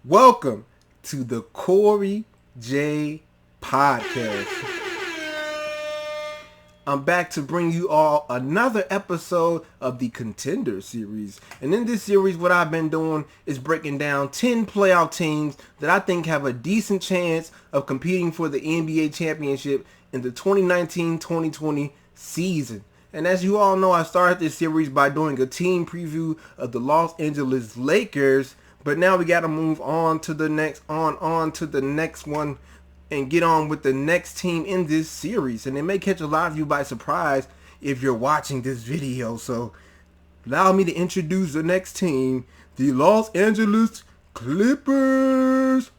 Welcome to the Kori J Podcast. I'm back to bring you all another episode of the Contender series. And in this series, what I've been doing is breaking down 10 playoff teams that I think have a decent chance of competing for the NBA championship in the 2019-2020 season. And as you all know, I started this series by doing a team preview of the Los Angeles Lakers. But now we got to move on to the next one and get on with the next team in this series. And it may catch a lot of you by surprise if you're watching this video. So allow me to introduce the next team, the Los Angeles Clippers.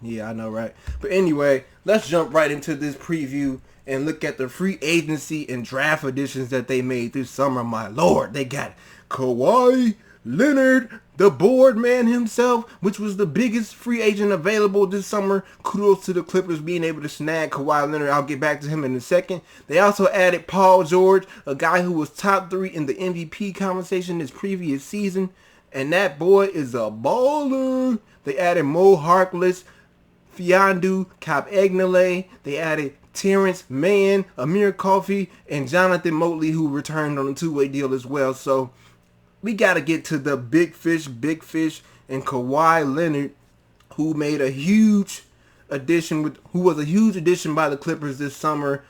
Yeah, I know, right? But anyway, let's jump right into this preview and look at the free agency and draft additions that they made this summer. My lord, they got Kawhi Leonard, the board man himself, which was the biggest free agent available this summer. Kudos to the Clippers being able to snag Kawhi Leonard. I'll get back to him in a second. They also added Paul George, a guy who was top 3 in the MVP conversation this previous season. And that boy is a baller. They added Mo Harkless, Fiondu Kabengele. They added Terrence Mann, Amir Coffey, and Jonathan Motley, who returned on a two-way deal as well. So we got to get to the big fish, and Kawhi Leonard, who made a huge addition who was a huge addition by the Clippers this summer,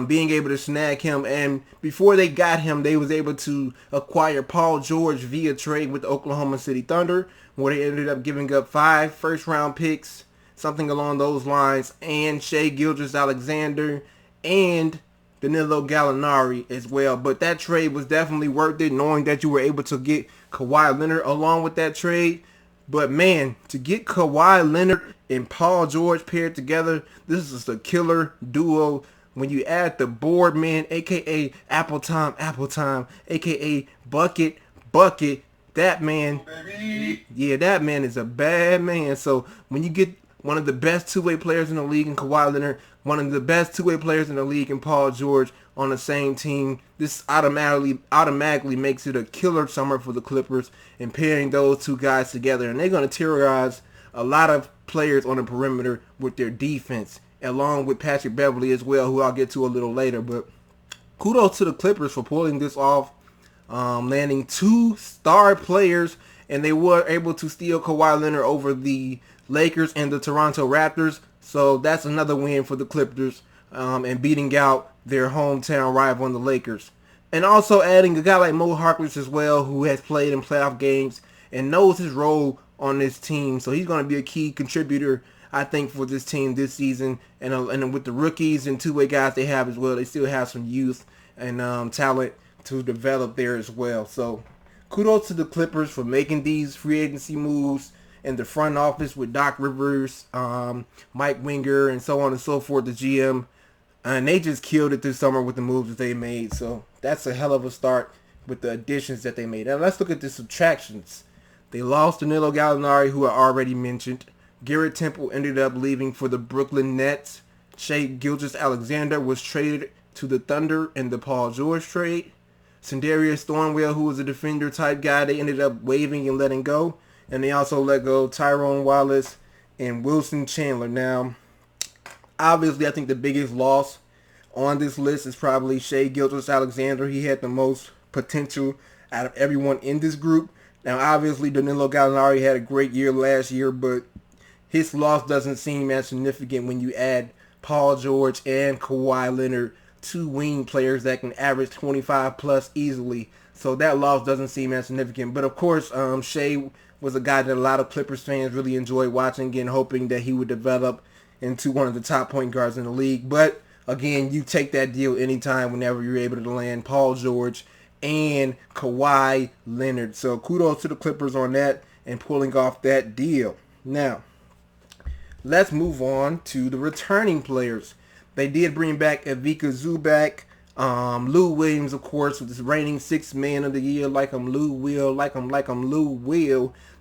being able to snag him. And before they got him, they was able to acquire Paul George via trade with the Oklahoma City Thunder, where they ended up giving up 5 first-round picks, something along those lines, and Shai Gilgeous-Alexander, and Danilo Gallinari as well. But that trade was definitely worth it, knowing that you were able to get Kawhi Leonard along with that trade. But man, to get Kawhi Leonard and Paul George paired together, this is a killer duo. When you add the board man, aka Apple Time, aka Bucket, that man, yeah, that man is a bad man. So when you get one of the best two-way players in the league in Kawhi Leonard, one of the best two-way players in the league in Paul George on the same team, this automatically makes it a killer summer for the Clippers, and pairing those two guys together. And they're going to terrorize a lot of players on the perimeter with their defense, along with Patrick Beverly as well, who I'll get to a little later. But kudos to the Clippers for pulling this off, landing 2 star players, and they were able to steal Kawhi Leonard over the Lakers and the Toronto Raptors. So that's another win for the Clippers, and beating out their hometown rival in the Lakers. And also adding a guy like Mo Harkless as well, who has played in playoff games and knows his role on this team. So he's going to be a key contributor, I think, for this team this season. And with the rookies and two-way guys they have as well, they still have some youth and talent to develop there as well. So kudos to the Clippers for making these free agency moves in the front office with Doc Rivers, Mike Winger, and so on and so forth, the GM. And they just killed it this summer with the moves that they made. So that's a hell of a start with the additions that they made. Now let's look at the subtractions. They lost Danilo Gallinari, who I already mentioned. Garrett Temple ended up leaving for the Brooklyn Nets. Shai Gilgeous-Alexander was traded to the Thunder in the Paul George trade. Sindarius Thornwell, who was a defender type guy, they ended up waiving and letting go. And they also let go Tyrone Wallace and Wilson Chandler. Now, obviously, I think the biggest loss on this list is probably Shai Gilgeous-Alexander. He had the most potential out of everyone in this group. Now, obviously, Danilo Gallinari had a great year last year, but his loss doesn't seem as significant when you add Paul George and Kawhi Leonard, 2 wing players that can average 25 plus easily. So that loss doesn't seem as significant. But of course, Shai was a guy that a lot of Clippers fans really enjoyed watching and hoping that he would develop into one of the top point guards in the league. But again, you take that deal anytime whenever you're able to land Paul George and Kawhi Leonard. So kudos to the Clippers on that and pulling off that deal. Now, let's move on to the returning players. They did bring back Ivica Zubac, Lou Williams, of course, with his reigning 6th man of the year, like I'm Lou Will.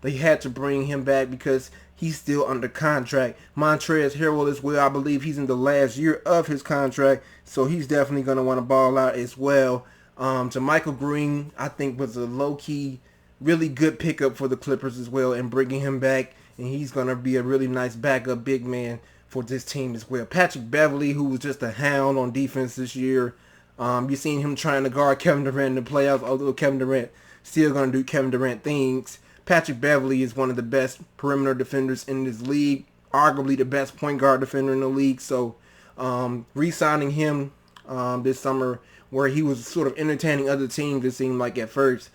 They had to bring him back because he's still under contract. Montrezl Harrell as well, I believe he's in the last year of his contract, so he's definitely going to want to ball out as well. JaMychal Green, I think, was a low-key really good pickup for the Clippers as well, and bringing him back, and he's going to be a really nice backup big man for this team as well. Patrick Beverley, who was just a hound on defense this year. You've seen him trying to guard Kevin Durant in the playoffs, although Kevin Durant still going to do Kevin Durant things. Patrick Beverley is one of the best perimeter defenders in this league, arguably the best point guard defender in the league. So re-signing him this summer, where he was sort of entertaining other teams, it seemed like at first,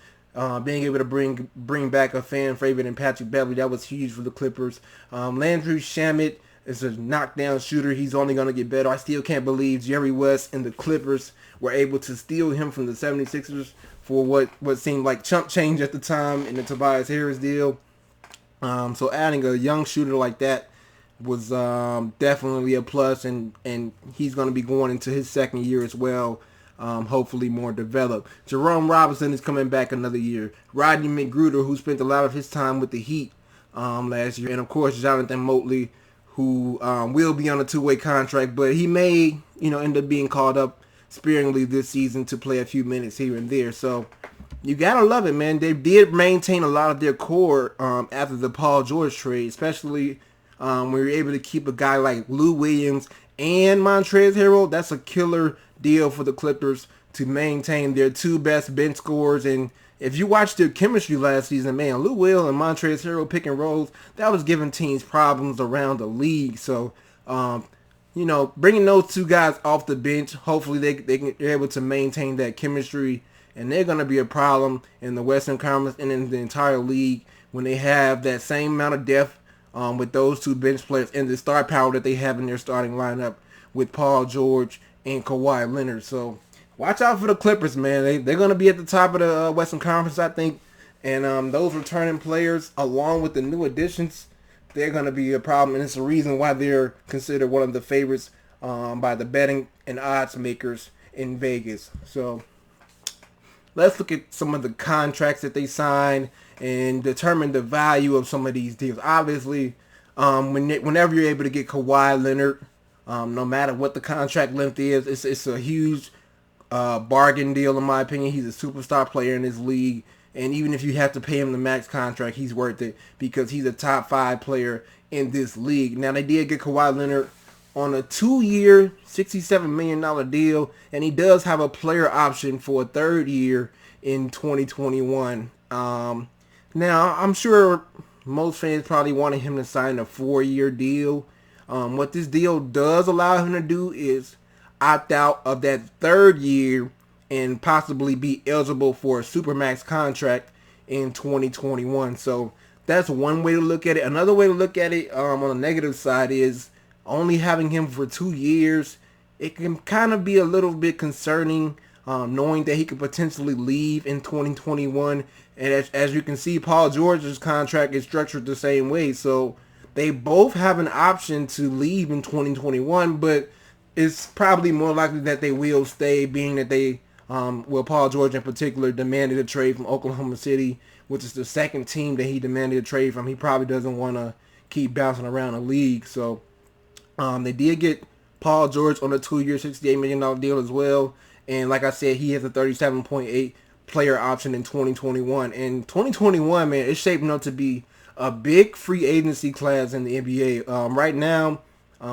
being able to bring back a fan favorite in Patrick Beverley, that was huge for the Clippers. Landry Shamet is a knockdown shooter. He's only going to get better. I still can't believe Jerry West and the Clippers were able to steal him from the 76ers for what seemed like chump change at the time in the Tobias Harris deal. So adding a young shooter like that was definitely a plus, and he's going to be going into his second year as well, hopefully more developed. Jerome Robinson is coming back another year. Rodney McGruder, who spent a lot of his time with the Heat last year, and of course Jonathan Motley, who will be on a two-way contract, but he may end up being called up sparingly this season to play a few minutes here and there. So you gotta love it, man. They did maintain a lot of their core after the Paul George trade, especially when you're able to keep a guy like Lou Williams and Montrezl Harrell. That's a killer deal for the Clippers to maintain their two best bench scorers. And if you watched their chemistry last season, man, Lou Will and Montrezl Harrell pick and rolls, that was giving teams problems around the league. So bringing those two guys off the bench, hopefully they're able to maintain that chemistry, and they're going to be a problem in the Western Conference and in the entire league when they have that same amount of depth with those two bench players and the star power that they have in their starting lineup with Paul George and Kawhi Leonard. So watch out for the Clippers, man. They're going to be at the top of the Western Conference, I think, and those returning players, along with the new additions, they're going to be a problem, and it's the reason why they're considered one of the favorites by the betting and odds makers in Vegas. So let's look at some of the contracts that they signed and determine the value of some of these deals. Obviously, whenever you're able to get Kawhi Leonard, no matter what the contract length is, it's a huge bargain deal in my opinion. He's a superstar player in this league. And even if you have to pay him the max contract, he's worth it because he's a top 5 player in this league. Now, they did get Kawhi Leonard on a 2-year, $67 million deal, and he does have a player option for a 3rd year in 2021. Now, I'm sure most fans probably wanted him to sign a 4-year deal. What this deal does allow him to do is opt out of that 3rd year and possibly be eligible for a Supermax contract in 2021. So that's one way to look at it. Another way to look at it on the negative side is only having him for 2 years. It can kind of be a little bit concerning knowing that he could potentially leave in 2021. And as you can see, Paul George's contract is structured the same way. So they both have an option to leave in 2021, but it's probably more likely that they will stay, being that they Paul George in particular demanded a trade from Oklahoma City, which is the second team that he demanded a trade from. He probably doesn't want to keep bouncing around the league. So they did get Paul George on a 2-year, $68 million deal as well. And like I said, he has a 37.8 player option in 2021. And 2021, man, it's shaping up to be a big free agency class in the NBA. Right now,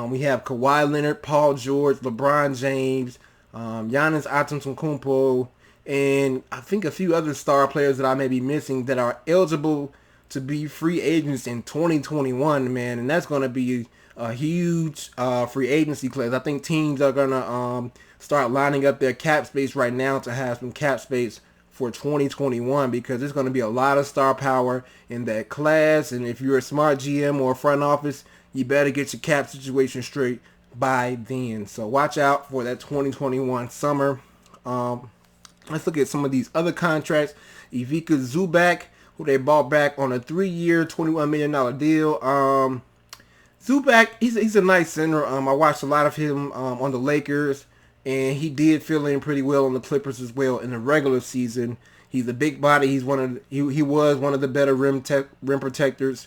we have Kawhi Leonard, Paul George, LeBron James, Giannis Antetokounmpo, and I think a few other star players that I may be missing that are eligible to be free agents in 2021, man. And that's going to be a huge free agency class. I think teams are going to start lining up their cap space right now to have some cap space for 2021, because there's going to be a lot of star power in that class. And if you're a smart GM or a front office, you better get your cap situation straight by then. So watch out for that 2021 summer. Let's look at some of these other contracts. Ivica Zubac, who they bought back on a 3-year, $21 million deal. Zubac, he's a nice center. I watched a lot of him on the Lakers, and he did fill in pretty well on the Clippers as well in the regular season. He's a big body. He was one of the better rim protectors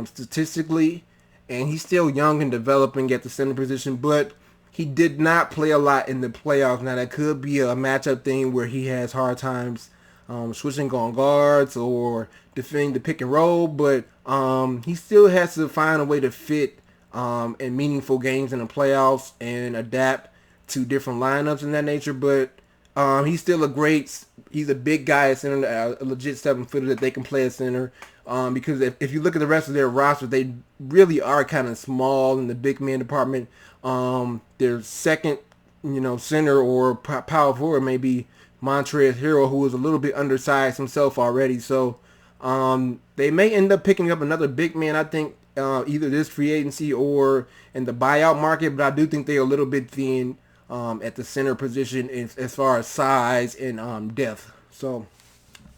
statistically. And he's still young and developing at the center position, but he did not play a lot in the playoffs. Now, that could be a matchup thing where he has hard times switching on guards or defending the pick and roll, but he still has to find a way to fit in meaningful games in the playoffs and adapt to different lineups and that nature. But he's still he's a big guy at center, a legit 7-footer that they can play at center. Because if you look at the rest of their roster, they really are kind of small in the big man department. Their second, center or power forward may be Montrezl Harrell, who is a little bit undersized himself already. So they may end up picking up another big man, I think, either this free agency or in the buyout market. But I do think they're a little bit thin at the center position as far as size and depth. So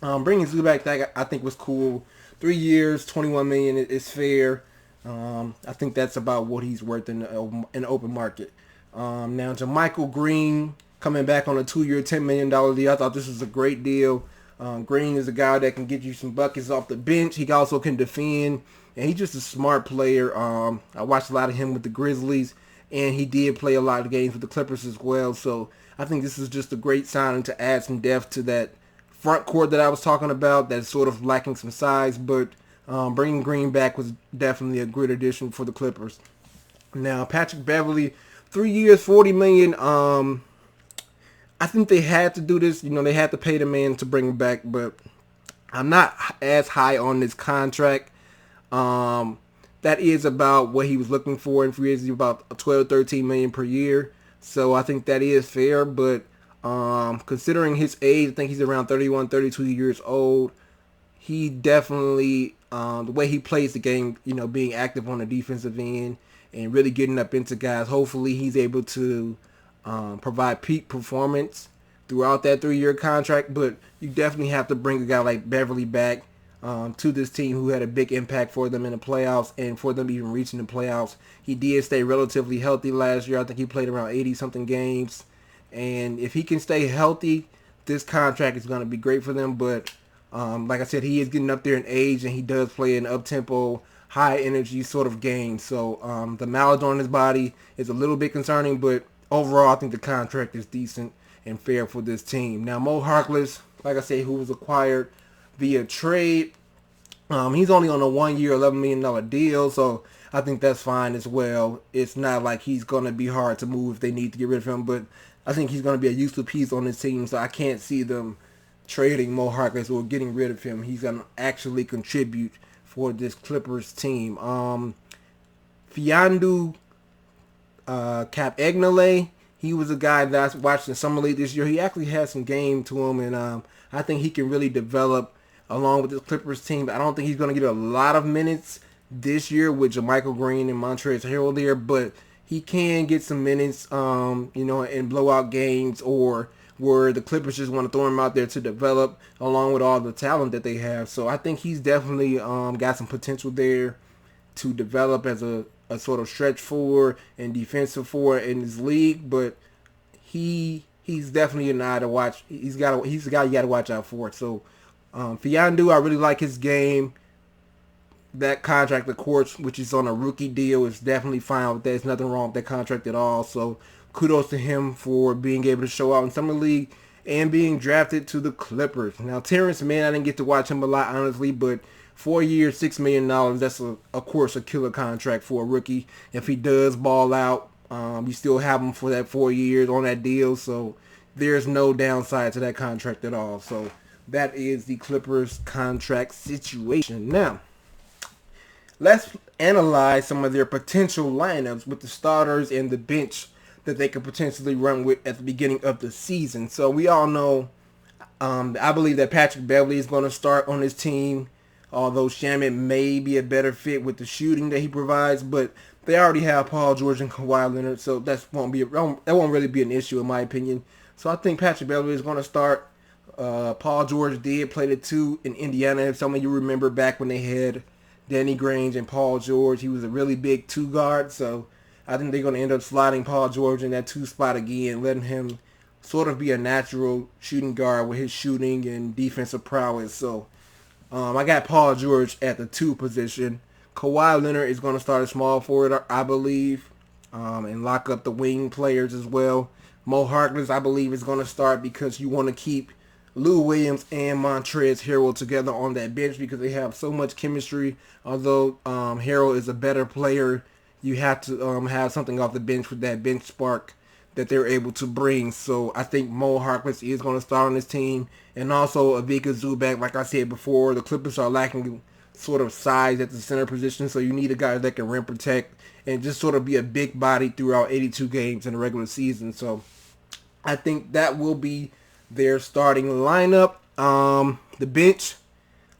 bringing Zubac, I think was cool. 3 years, $21 million is fair. I think that's about what he's worth in the open market. Now to Michael Green coming back on a 2-year, $10 million deal. I thought this was a great deal. Green is a guy that can get you some buckets off the bench. He also can defend, and he's just a smart player. I watched a lot of him with the Grizzlies, and he did play a lot of games with the Clippers as well. So I think this is just a great signing to add some depth to that front court that I was talking about that's sort of lacking some size, but bringing Green back was definitely a great addition for the Clippers. Now, Patrick Beverley, 3 years, $40 million. I think they had to do this. They had to pay the man to bring him back, but I'm not as high on this contract. That is about what he was looking for in free agency, about 12, 13 million per year. So I think that is fair, but considering his age, I think he's around 31, 32 years old. He definitely, the way he plays the game, being active on the defensive end and really getting up into guys, hopefully he's able to provide peak performance throughout that 3-year contract. But you definitely have to bring a guy like Beverly back to this team who had a big impact for them in the playoffs and for them even reaching the playoffs. He did stay relatively healthy last year. I think he played around 80-something games. And if he can stay healthy, this contract is going to be great for them. But like I said, he is getting up there in age, and he does play an up-tempo, high-energy sort of game. So the mileage on his body is a little bit concerning, but overall, I think the contract is decent and fair for this team. Now, Mo Harkless, like I said, who was acquired via trade, he's only on a 1-year, $11 million deal, so I think that's fine as well. It's not like he's going to be hard to move if they need to get rid of him, but I think he's going to be a useful piece on this team, so I can't see them trading Mo Harkless or getting rid of him. He's going to actually contribute for this Clippers team. Fiandu Cap Egnale, he was a guy that I watched in Summer League this year. He actually had some game to him, and I think he can really develop along with this Clippers team. I don't think he's going to get a lot of minutes this year with Michael Green and Montrezl Harrell there, but he can get some minutes, in blowout games or where the Clippers just want to throw him out there to develop along with all the talent that they have. So I think he's definitely got some potential there to develop as a sort of stretch forward and defensive forward in this league, but he's definitely an eye to watch. He's a guy you got to watch out for. So Fiandu, I really like his game. That contract, of course, which is on a rookie deal, is definitely fine with that. There's nothing wrong with that contract at all. So kudos to him for being able to show out in Summer League and being drafted to the Clippers. Now, Terrence Mann, I didn't get to watch him a lot, honestly, but 4 years, $6 million, that's, of course, a killer contract for a rookie. If he does ball out, you still have him for that 4 years on that deal. So there's no downside to that contract at all. So that is the Clippers contract situation. Now, let's analyze some of their potential lineups with the starters and the bench that they could potentially run with at the beginning of the season. So we all know, I believe that Patrick Beverley is going to start on this team, although Shamet may be a better fit with the shooting that he provides, but they already have Paul George and Kawhi Leonard, so that won't really be an issue in my opinion. So I think Patrick Beverley is going to start. Paul George did play the 2 in Indiana. If some of you remember back when they had Danny Grange and Paul George, he was a really big 2 guard, so I think they're going to end up sliding Paul George in that 2 spot again, letting him sort of be a natural shooting guard with his shooting and defensive prowess. So I got Paul George at the 2 position. Kawhi Leonard is going to start a small forward, I believe, and lock up the wing players as well. Mo Harkless, I believe, is going to start because you want to keep Lou Williams and Montrezl Harrell together on that bench because they have so much chemistry. Although Harrell is a better player, you have to have something off the bench with that bench spark that they're able to bring. So I think Mo Harkless is going to start on this team. And also Ivica Zubac, like I said before, the Clippers are lacking sort of size at the center position. So you need a guy that can rim protect and just sort of be a big body throughout 82 games in the regular season. So I think that will be their starting lineup. The bench,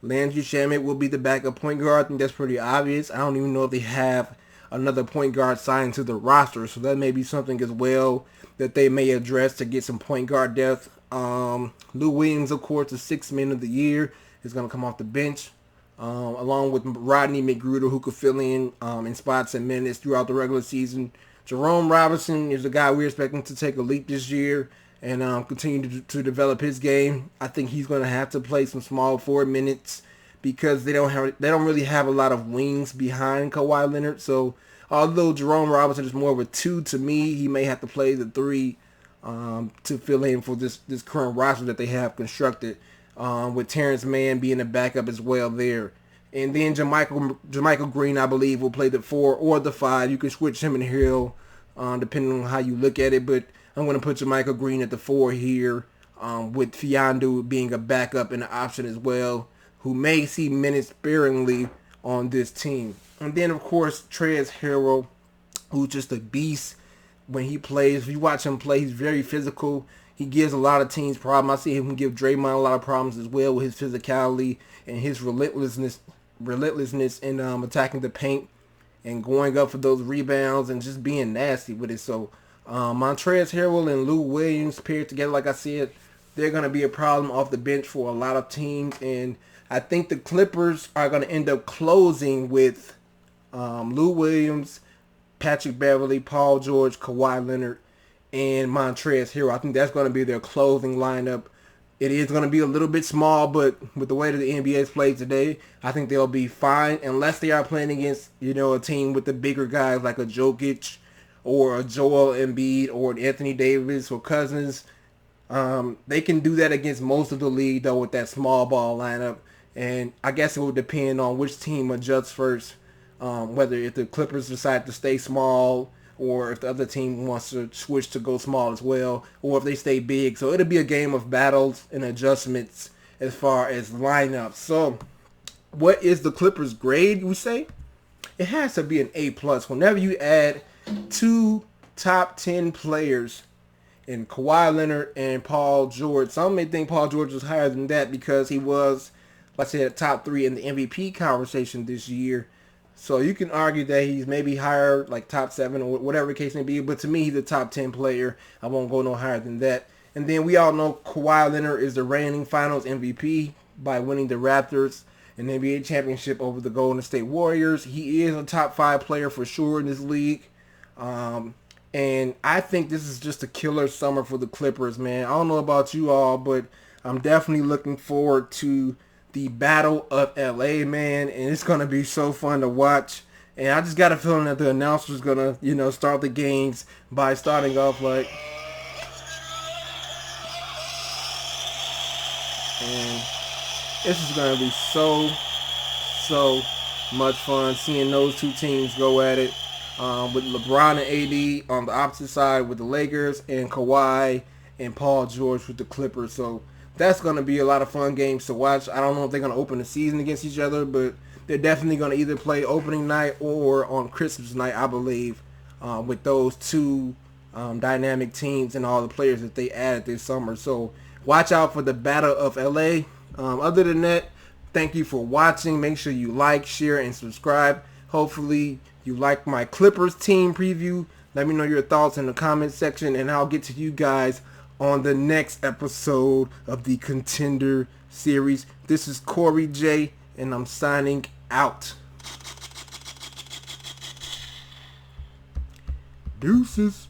Landry Shamet will be the backup point guard. I think that's pretty obvious. I don't even know if they have another point guard signed to the roster, so that may be something as well that they may address to get some point guard depth. Lou Williams, of course, the sixth man of the year, is going to come off the bench, along with Rodney McGruder, who could fill in spots and minutes throughout the regular season. Jerome Robinson is a guy we're expecting to take a leap this year and continue to develop his game. I think he's going to have to play some small forward minutes because they don't really have a lot of wings behind Kawhi Leonard. So although Jerome Robinson is more of a 2 to me, he may have to play the 3 to fill in for this current roster that they have constructed, with Terrence Mann being a backup as well there. And then Jermichael Green, I believe, will play the 4 or the 5. You can switch him and Hill depending on how you look at it. But I'm going to put Jermichael Green at the 4 here, with Fiondu being a backup and an option as well, who may see minutes sparingly on this team. And then, of course, Trez Harrell, who's just a beast when he plays. If you watch him play, he's very physical. He gives a lot of teams problems. I see him give Draymond a lot of problems as well with his physicality and his relentlessness in attacking the paint and going up for those rebounds and just being nasty with it. So Montrezl Harrell and Lou Williams paired together, like I said, they're going to be a problem off the bench for a lot of teams. And I think the Clippers are going to end up closing with Lou Williams, Patrick Beverly, Paul George, Kawhi Leonard, and Montrezl Harrell. I think that's going to be their closing lineup. It is going to be a little bit small, but with the way that the NBA is played today, I think they'll be fine unless they are playing against, a team with the bigger guys like a Jokic or a Joel Embiid or an Anthony Davis or Cousins. They can do that against most of the league, though, with that small ball lineup. And I guess it will depend on which team adjusts first, whether if the Clippers decide to stay small or if the other team wants to switch to go small as well, or if they stay big. So it'll be a game of battles and adjustments as far as lineups. So what is the Clippers' grade, you say? It has to be an A+. Whenever you add 2 top 10 players in Kawhi Leonard and Paul George, some may think Paul George was higher than that because he was, like I said, top 3 in the MVP conversation this year. So you can argue that he's maybe higher, like top 7 or whatever the case may be. But to me, he's a top 10 player. I won't go no higher than that. And then we all know Kawhi Leonard is the reigning Finals MVP by winning the Raptors an NBA championship over the Golden State Warriors. He is a top 5 player for sure in this league. And I think this is just a killer summer for the Clippers, man. I don't know about you all, but I'm definitely looking forward to the Battle of LA, man, and it's going to be so fun to watch. And I just got a feeling that the announcer's going to, start the games by starting off like... And this is going to be so much fun seeing those two teams go at it. With LeBron and AD on the opposite side with the Lakers, and Kawhi and Paul George with the Clippers. So that's going to be a lot of fun games to watch. I don't know if they're going to open the season against each other, but they're definitely going to either play opening night or on Christmas night, I believe, with those two dynamic teams and all the players that they added this summer. So watch out for the Battle of LA. Other than that, thank you for watching. Make sure you like, share, and subscribe. Hopefully you like my Clippers team preview. Let me know your thoughts in the comment section, and I'll get to you guys on the next episode of the Contender series. This is Kori J, and I'm signing out. Deuces.